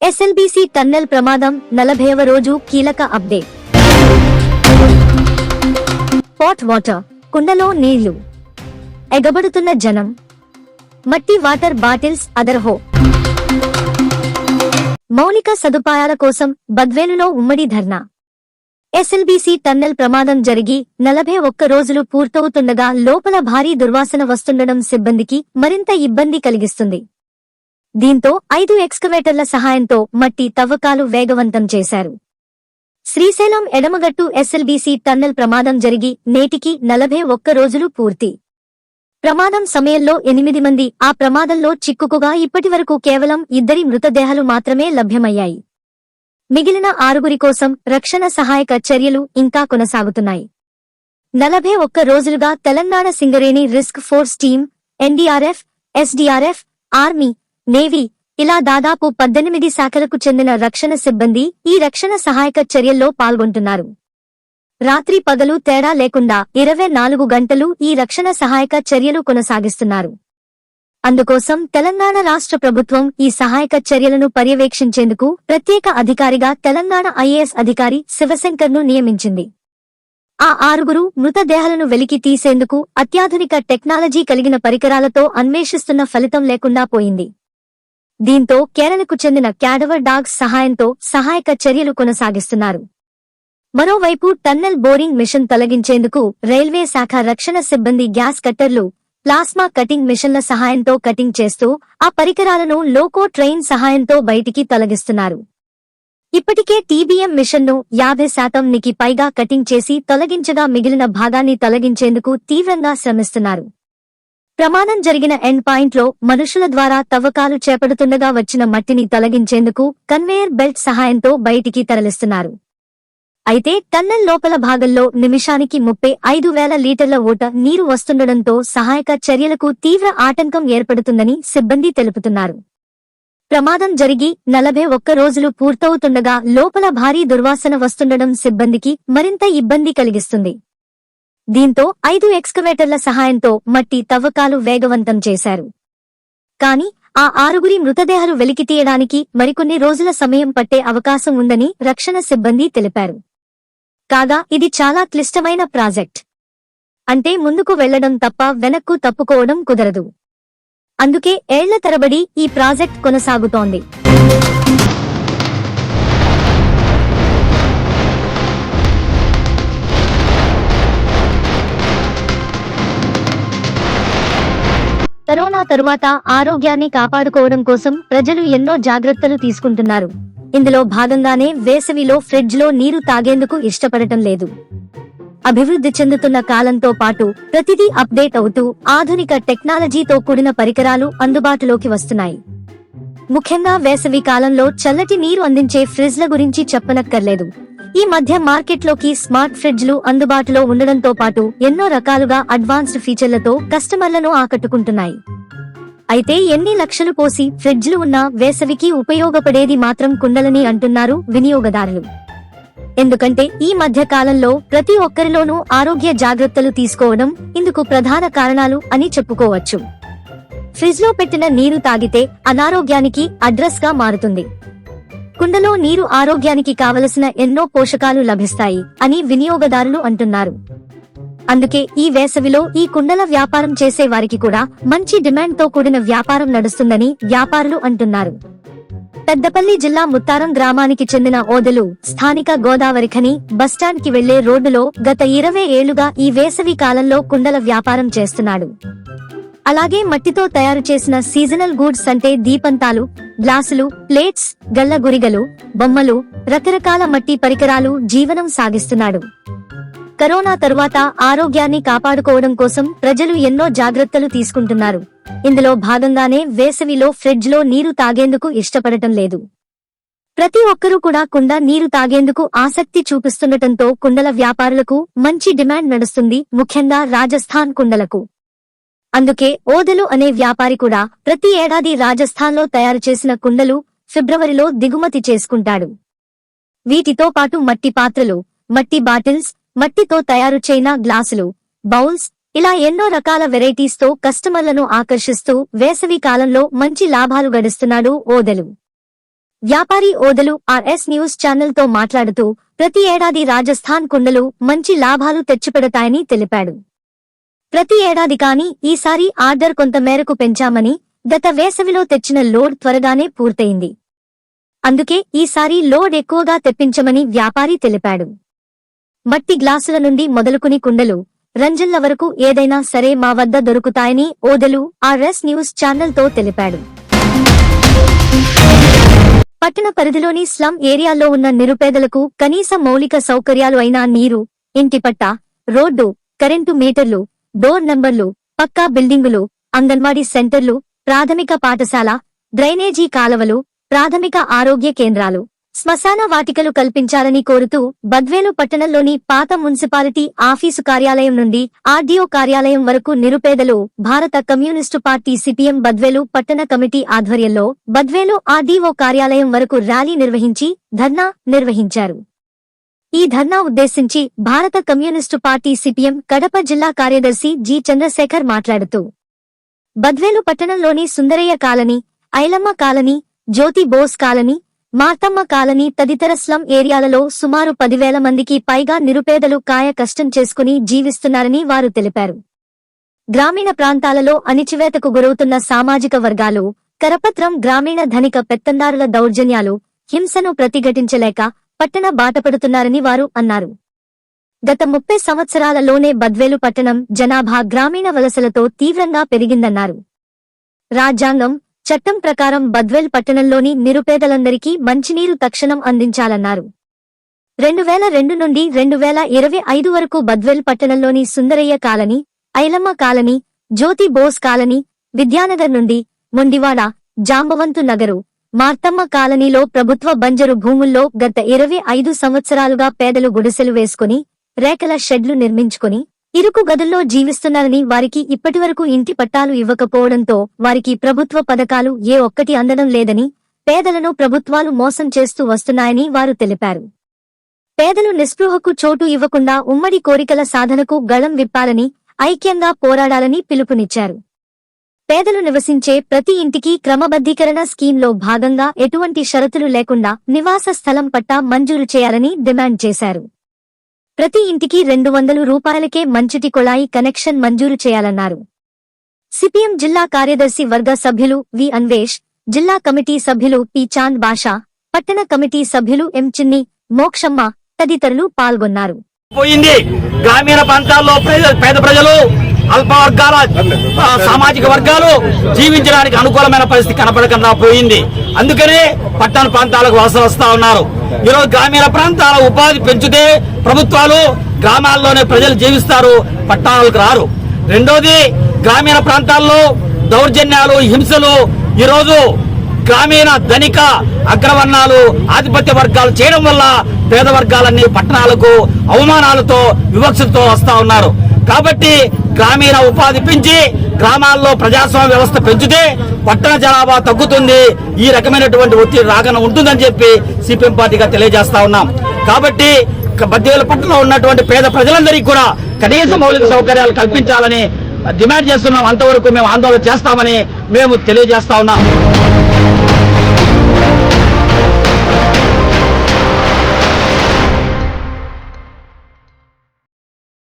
SLBC tunnel ప్రమాదం 40వ రోజు కీలక అప్డేట్. పాట్ వాటర్, కుండలో నీళ్లు, ఎగబడుతున్న జనం, మట్టి వాటర్ బాటిల్స్ అదర్హో. మౌలిక సదుపాయాల కోసం బద్వేలులో ఉమ్మడి ధర్నా. ఎస్ఎల్బీసీ టన్నెల్ ప్రమాదం జరిగి 41 రోజులు పూర్తవుతుండగా లోపల భారీ దుర్వాసన వస్తుండడం సిబ్బందికి మరింత ఇబ్బంది కలిగిస్తుంది. దీంతో 5 ఎక్స్కవేటర్ల సహాయంతో మట్టి తవ్వకాలు వేగవంతం చేశారు. శ్రీశైలం ఎడమగట్టు ఎస్ఎల్బీసీ టన్నెల్ ప్రమాదం జరిగి నేటికి 41 రోజులు పూర్తి. ప్రమాదం సమయంలో 8 మంది ఆ ప్రమాదంలో చిక్కుకుగా ఇప్పటివరకు కేవలం 2 మృతదేహాలు మాత్రమే లభ్యమయ్యాయి. మిగిలిన 6 కోసం రక్షణ సహాయక చర్యలు ఇంకా కొనసాగుతున్నాయి. 41 రోజులుగా Telangana Singareni risk force team, NDRF, SDRF, army, navy ఇలా దాదాపు 18 శాఖలకు చెందిన రక్షణ సిబ్బంది ఈ రక్షణ సహాయక చర్యల్లో పాల్గొంటున్నారు. రాత్రి పగలు తేడా లేకుండా 24 గంటలు ఈ రక్షణ సహాయక చర్యలు కొనసాగిస్తున్నారు. అందుకోసం తెలంగాణ రాష్ట్ర ప్రభుత్వం ఈ సహాయక చర్యలను పర్యవేక్షించేందుకు ప్రత్యేక అధికారిగా తెలంగాణ ఐఏఎస్ అధికారి శివశంకర్ను నియమించింది. ఆ 6 మృతదేహాలను వెలికి తీసేందుకు అత్యాధునిక టెక్నాలజీ కలిగిన పరికరాలతో అన్వేషిస్తున్న ఫలితం లేకుండా పోయింది. దీంతో కేరళకు చెందిన క్యాడవర్ డాగ్స్ సహాయంతో సహాయక చర్యలు కొనసాగిస్తున్నారు. మరోవైపు టన్నెల్ బోరింగ్ మిషన్ తొలగించేందుకు రైల్వే శాఖ రక్షణ సిబ్బంది గ్యాస్ కట్టర్లు, ప్లాస్మా కటింగ్ మిషన్ల సహాయంతో కటింగ్ చేస్తూ ఆ పరికరాలను లోకో ట్రైన్ సహాయంతో బయటికి తొలగిస్తున్నారు. ఇప్పటికే టీబీఎం మిషన్ను 50%నికి పైగా కటింగ్ చేసి తొలగించగా మిగిలిన భాగాన్ని తొలగించేందుకు తీవ్రంగా శ్రమిస్తున్నారు. ప్రమాదం జరిగిన ఎండ్ పాయింట్లో మనుషుల ద్వారా తవ్వకాలు చేపడుతుండగా వచ్చిన మట్టిని తొలగించేందుకు కన్వేయర్ బెల్ట్ సహాయంతో బయటికి తరలిస్తున్నారు. అయితే టన్నెల్ లోపల భాగంలో నిమిషానికి 35,000 లీటర్ల ఓట నీరు వస్తుండడంతో సహాయక చర్యలకు తీవ్ర ఆటంకం ఏర్పడుతుందని సిబ్బంది తెలుపుతున్నారు. ప్రమాదం జరిగి 41 రోజులు పూర్తవుతుండగా లోపల భారీ దుర్వాసన వస్తుండడం సిబ్బందికి మరింత ఇబ్బంది కలిగిస్తుంది. దీంతో 5 ఎక్స్కవేటర్ల సహాయంతో మట్టి తవ్వకాలు వేగవంతం చేశారు. కానీ ఆ 6 మృతదేహాలు వెలికితీయడానికి మరికొన్ని రోజుల సమయం పట్టే అవకాశం ఉందని రక్షణ సిబ్బంది తెలిపారు. కాగా ఇది చాలా క్లిష్టమైన ప్రాజెక్ట్. అంటే ముందుకు వెళ్లడం తప్ప వెనక్కు తప్పుకోవడం కుదరదు. అందుకే ఏళ్ల తరబడి ఈ ప్రాజెక్ట్ కొనసాగుతోంది. కరోనా తరువాత ఆరోగ్యాన్ని కాపాడుకోవడం కోసం ప్రజలు ఎన్నో జాగ్రత్తలు తీసుకుంటున్నారు. ఇందులో భాగంగానే వేసవిలో ఫ్రిడ్జ్లో నీరు తాగేందుకు ఇష్టపడటం లేదు. అభివృద్ధి చెందుతున్న కాలంతో పాటు ప్రతిదీ అప్డేట్ అవుతూ ఆధునిక టెక్నాలజీతో కూడిన పరికరాలు అందుబాటులోకి వస్తున్నాయి. ముఖ్యంగా వేసవి కాలంలో చల్లటి నీరు అందించే ఫ్రిడ్జ్ల గురించి చెప్పనక్కర్లేదు. ఈ మధ్య మార్కెట్లోకి స్మార్ట్ ఫ్రిడ్జ్లు అందుబాటులో ఉండడంతో పాటు ఎన్నో రకాలుగా అడ్వాన్స్డ్ ఫీచర్లతో కస్టమర్లను ఆకట్టుకుంటున్నాయి. అయితే ఎన్ని లక్షలు పోసి ఫ్రిడ్జ్లు ఉన్నా వేసవికి ఉపయోగపడేది మాత్రం కుండలని అంటున్నారు వినియోగదారులు. ఎందుకంటే ఈ మధ్య కాలంలో ప్రతి ఒక్కరిలోనూ ఆరోగ్య జాగ్రత్తలు తీసుకోవడం ఇందుకు ప్రధాన కారణాలు అని చెప్పుకోవచ్చు. ఫ్రిడ్జ్లో పెట్టిన నీరు తాగితే అనారోగ్యానికి అడ్రస్ గా మారుతుంది. కుండలో నీరు ఆరోగ్యానికి కావలసిన ఎన్నో పోషకాలు లభిస్తాయి అని వినియోగదారులు అంటున్నారు. అందుకే ఈ వేసవిలో ఈ కుండల వ్యాపారం చేసే వారికి కూడా మంచి డిమాండ్తో కూడిన వ్యాపారం నడుస్తుందని వ్యాపారులు అంటున్నారు. పెద్దపల్లి జిల్లా ముత్తారం గ్రామానికి చెందిన ఓదెలు స్థానిక గోదావరిఖని బస్టాండ్ కి వెళ్లే రోడ్డులో గత 20 ఏళ్లుగా ఈ వేసవి కాలంలో కుండల వ్యాపారం చేస్తున్నాడు. అలాగే మట్టితో తయారు చేసిన సీజనల్ గూడ్స్ అంటే దీపంతాలు, గ్లాసులు, ప్లేట్స్, గళ్ల గురిగలు, బొమ్మలు, రకరకాల మట్టి పరికరాలు జీవనం సాగిస్తున్నాడు. కరోనా తరువాత ఆరోగ్యాన్ని కాపాడుకోవడం కోసం ప్రజలు ఎన్నో జాగ్రత్తలు తీసుకుంటున్నారు. ఇందులో భాగంగానే వేసవిలో ఫ్రిడ్జ్లో నీరు తాగేందుకు ఇష్టపడటం లేదు. ప్రతి ఒక్కరూ కూడా కుండ నీరు తాగేందుకు ఆసక్తి చూపిస్తుండటంతో కుండల వ్యాపారులకు మంచి డిమాండ్ నడుస్తుంది, ముఖ్యంగా రాజస్థాన్ కుండలకు. అందుకే ఓదెలు అనే వ్యాపారి కూడా ప్రతి ఏడాది రాజస్థాన్లో తయారు చేసిన కుండలు ఫిబ్రవరిలో దిగుమతి చేసుకుంటాడు. వీటితో పాటు మట్టి పాత్రలు, మట్టి బాటిల్స్, మట్టితో తయారు చైనా గ్లాసులు, బౌల్స్ ఇలా ఎన్నో రకాల వెరైటీస్ తో కస్టమర్లను ఆకర్షిస్తూ వేసవి కాలంలో మంచి లాభాలు గడిస్తున్నాడు ఓదెలు. వ్యాపారి ఓదెలు ఆర్ఎస్ న్యూస్ ఛానల్ తో మాట్లాడుతూ ప్రతి ఏడాది రాజస్థాన్ కుండలు మంచి లాభాలు తెచ్చిపెడతాయని తెలిపాడు. ప్రతి ఏడాది కానీ ఈసారి ఆర్డర్ కొంత మేరకు పెంచామని, గత వేసవిలో తెచ్చిన లోడ్ త్వరగానే పూర్తయింది. అందుకే ఈసారి లోడ్ ఎక్కువగా తెప్పించమని వ్యాపారి తెలిపాడు. మట్టి గ్లాసుల నుండి మొదలుకుని కుండలు, రంజన్ల వరకు ఏదైనా సరే మా వద్ద దొరుకుతాయని ఓదెలు ఆర్ఎస్ న్యూస్ ఛానల్ తో తెలిపాడు. పట్టణ పరిధిలోని స్లమ్ ఏరియాల్లో ఉన్న నిరుపేదలకు కనీస మౌలిక సౌకర్యాలు అయిన నీరు, ఇంటి పట్టా, రోడ్డు, కరెంటు మీటర్లు, డోర్ నంబర్లు, పక్కా బిల్డింగులు, అంగన్వాడీ సెంటర్లు, ప్రాథమిక పాఠశాల, డ్రైనేజీ కాలవలు, ప్రాథమిక ఆరోగ్య కేంద్రాలు, శ్మశాన వాటికలు కల్పించాలని కోరుతూ బద్వేలు పట్టణంలోని పాత మున్సిపాలిటీ ఆఫీసు కార్యాలయం నుండి ఆర్డీఓ కార్యాలయం వరకు నిరుపేదలు భారత కమ్యూనిస్టు పార్టీ సిపిఎం బద్వేలు పట్టణ కమిటీ ఆధ్వర్యంలో బద్వేలు ఆర్డీఓ కార్యాలయం వరకు ర్యాలీ నిర్వహించి ధర్నా నిర్వహించారు. ఈ ధర్నా ఉద్దేశించి భారత కమ్యూనిస్టు పార్టీ సిపిఎం కడప జిల్లా కార్యదర్శి జి చంద్రశేఖర్ మాట్లాడుతూ, బద్వేలు పట్టణంలోని సుందరయ్య కాలనీ, ఐలమ్మ కాలనీ, జ్యోతి బోస్ కాలనీ, మార్తమ్మ కాలనీ తదితర స్లమ్ ఏరియాలలో సుమారు 10,000 మందికి పైగా నిరుపేదలు కాయ కష్టం చేసుకుని జీవిస్తున్నారని వారు తెలిపారు. గ్రామీణ ప్రాంతాలలో అణిచివేతకు గురవుతున్న సామాజిక వర్గాలు, కరపత్రం గ్రామీణ ధనిక పెత్తందారుల దౌర్జన్యాలు, హింసను ప్రతిఘటించలేక పట్టణ బాటపడుతున్నారని వారు అన్నారు. గత 30 సంవత్సరాలలోనే బద్వేలు పట్టణం జనాభా గ్రామీణ వలసలతో తీవ్రంగా పెరిగిందన్నారు. రాజ్యాంగం, చట్టం ప్రకారం బద్వేల్ పట్టణంలోని నిరుపేదలందరికీ మంచినీరు తక్షణం అందించాలన్నారు. 2002 నుండి 2025 వరకు బద్వేల్ పట్టణంలోని సుందరయ్య కాలనీ, ఐలమ్మ కాలనీ, జ్యోతి బోస్ కాలనీ, విద్యానగర్ నుండి మొండివాడ, జాంబవంతు నగరు, మార్తమ్మ కాలనీలో ప్రభుత్వ బంజరు భూముల్లో గత 25 సంవత్సరాలుగా పేదలు గుడిసెలు వేసుకుని, రేకల షెడ్లు నిర్మించుకుని ఇరుకు గదుల్లో జీవిస్తున్నారని, వారికి ఇప్పటివరకు ఇంటి పట్టాలు ఇవ్వకపోవడంతో వారికి ప్రభుత్వ పథకాలు ఏ ఒక్కటి అందడం లేదని, పేదలను ప్రభుత్వాలు మోసం చేస్తూ వస్తున్నాయని వారు తెలిపారు. పేదలు నిస్పృహకు చోటు ఇవ్వకుండా ఉమ్మడి కోరికల సాధనకు గళం విప్పాలని, ఐక్యంగా పోరాడాలని పిలుపునిచ్చారు. పేదలు నివసించే ప్రతి ఇంటికి క్రమబద్ధీకరణ స్కీంలో భాగంగా ఎటువంటి షరతులు లేకుండా నివాస స్థలం పట్టా మంజూరు చేయాలని డిమాండ్ చేశారు. ప్రతి ఇంటికి 200 రూపాయలకే మంచిటి కొళాయి కనెక్షన్ మంజూరు చేయాలన్నారు. సిపిఎం జిల్లా కార్యదర్శి వర్గ సభ్యులు వి అన్వేష్, జిల్లా కమిటీ సభ్యులు పి చాంద్ బాషా, పట్టణ కమిటీ సభ్యులు ఎం చిన్ని, మోక్షమ్మ తదితరులు పాల్గొన్నారు. గ్రామీణ ప్రాంతాల్లో పేద ప్రజలు, అల్ప వర్గాల సామాజిక వర్గాలు జీవించడానికి అనుకూలమైన పరిస్థితి కనపడకుండా పోయింది. అందుకనే పట్టణ ప్రాంతాలకు వలస వస్తా ఉన్నారు. ఈరోజు గ్రామీణ ప్రాంతాల ఉపాధి పెంచితే ప్రభుత్వాలు గ్రామాల్లోనే ప్రజలు జీవిస్తారు, పట్టణాలకు రారు. రెండోది, గ్రామీణ ప్రాంతాల్లో దౌర్జన్యాలు, హింసలు ఈరోజు గ్రామీణ ధనిక అగ్రవర్ణాలు ఆధిపత్య వర్గాలు చేయడం వల్ల పేద వర్గాలన్నీ పట్టణాలకు అవమానాలతో వివక్షతో వస్తా ఉన్నారు. కాబట్టి గ్రామీణ ఉపాధి పెంచి గ్రామాల్లో ప్రజాస్వామ్య వ్యవస్థ పెంచితే పట్టణ జనాభా తగ్గుతుంది, ఈ రకమైనటువంటి ఒత్తిడి రాకుండా ఉంటుందని చెప్పి సిపిఎం పార్టీగా తెలియజేస్తా ఉన్నాం. కాబట్టి బద్వేలు పట్టణంలో ఉన్నటువంటి పేద ప్రజలందరికీ కూడా కనీస మౌలిక సౌకర్యాలు కల్పించాలని డిమాండ్ చేస్తున్నాం. అంతవరకు మేము ఆందోళన చేస్తామని మేము తెలియజేస్తా ఉన్నాం.